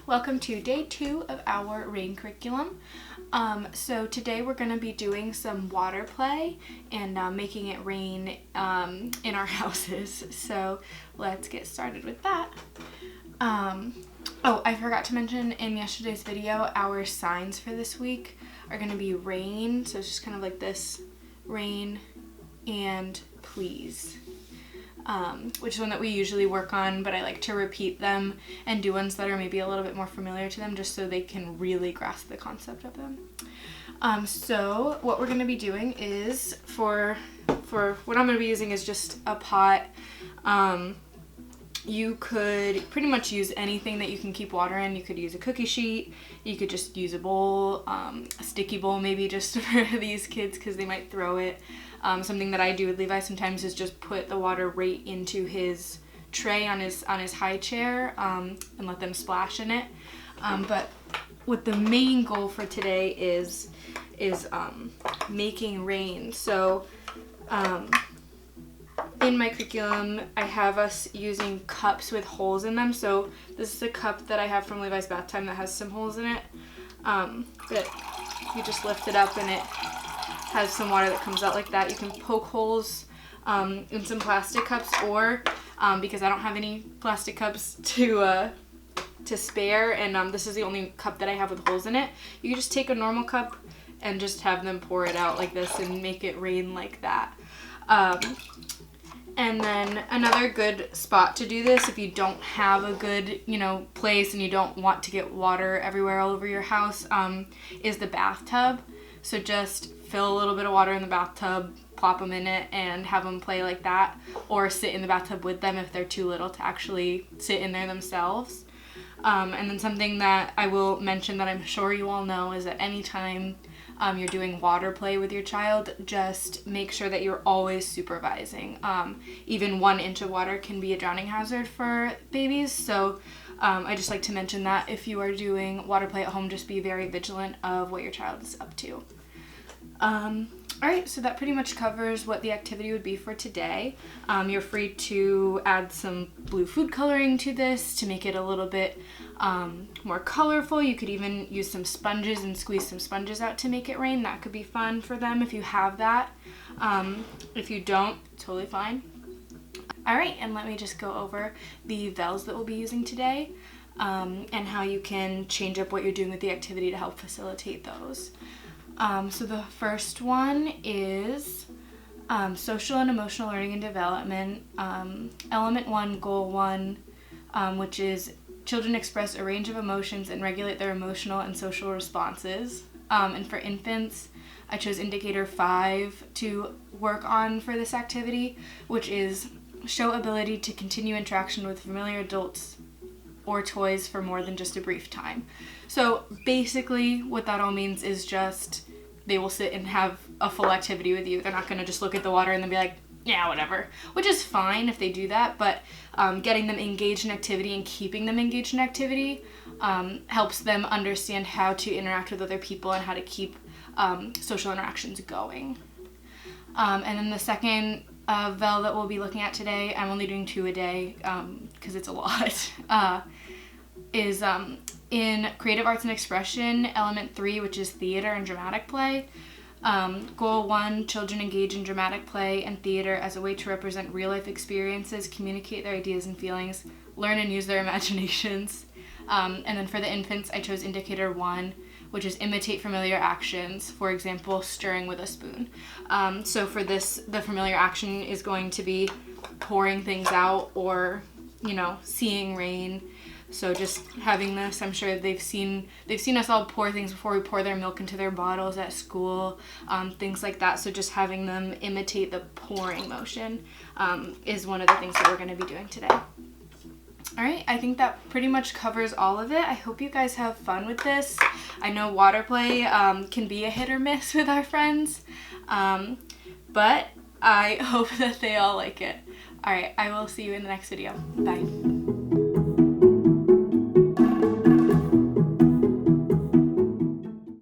welcome to day 2 of our rain curriculum. So today we're going to be doing some water play and making it rain in our houses. So let's get started with that. Oh, I forgot to mention in yesterday's video, our signs for this week are going to be rain, so it's just kind of like this, rain, and please. Which is one that we usually work on, but I like to repeat them and do ones that are maybe a little bit more familiar to them just so they can really grasp the concept of them. So what we're going to be doing is, for what I'm going to be using is just a pot. You could pretty much use anything that you can keep water in. You could use a cookie sheet, you could just use a bowl, a sticky bowl maybe just for these kids because they might throw it. Something that I do with Levi sometimes is just put the water right into his tray on his high chair and let them splash in it. But what the main goal for today is making rain. So in my curriculum, I have us using cups with holes in them. So this is a cup that I have from Levi's bath time that has some holes in it. That you just lift it up and it has some water that comes out like that. You can poke holes in some plastic cups, or because I don't have any plastic cups to spare, and this is the only cup that I have with holes in it, you can just take a normal cup and just have them pour it out like this and make it rain like that. And then another good spot to do this, if you don't have a good, place and you don't want to get water everywhere all over your house, is the bathtub. So just fill a little bit of water in the bathtub, plop them in it, and have them play like that, or sit in the bathtub with them if they're too little to actually sit in there themselves. And then something that I will mention that I'm sure you all know is that anytime you're doing water play with your child, just make sure that you're always supervising. Even 1 inch of water can be a drowning hazard for babies, so I just like to mention that if you are doing water play at home, just be very vigilant of what your child is up to. Alright, so that pretty much covers what the activity would be for today. You're free to add some blue food coloring to this to make it a little bit more colorful. You could even use some sponges and squeeze some sponges out to make it rain. That could be fun for them if you have that. If you don't, totally fine. Alright, and let me just go over the VELS that we'll be using today and how you can change up what you're doing with the activity to help facilitate those. So the first one is social and emotional learning and development, element 1, goal 1, which is children express a range of emotions and regulate their emotional and social responses. And for infants, I chose indicator 5 to work on for this activity, which is show ability to continue interaction with familiar adults or toys for more than just a brief time. So basically what that all means is just they will sit and have a full activity with you. They're not going to just look at the water and then be like, yeah, whatever, which is fine if they do that, but getting them engaged in activity and keeping them engaged in activity helps them understand how to interact with other people and how to keep social interactions going. And then the second VEL that we'll be looking at today, I'm only doing 2 a day because it's a lot, is in creative arts and expression, element 3, which is theater and dramatic play. Goal 1, children engage in dramatic play and theater as a way to represent real-life experiences, communicate their ideas and feelings, learn and use their imaginations. And then for the infants, I chose indicator 1, which is imitate familiar actions, for example, stirring with a spoon. So for this, the familiar action is going to be pouring things out or, seeing rain. So just having this, I'm sure they've seen us all pour things before. We pour their milk into their bottles at school, things like that. So just having them imitate the pouring motion is one of the things that we're going to be doing today. Alright, I think that pretty much covers all of it. I hope you guys have fun with this. I know water play can be a hit or miss with our friends, but I hope that they all like it. Alright, I will see you in the next video. Bye.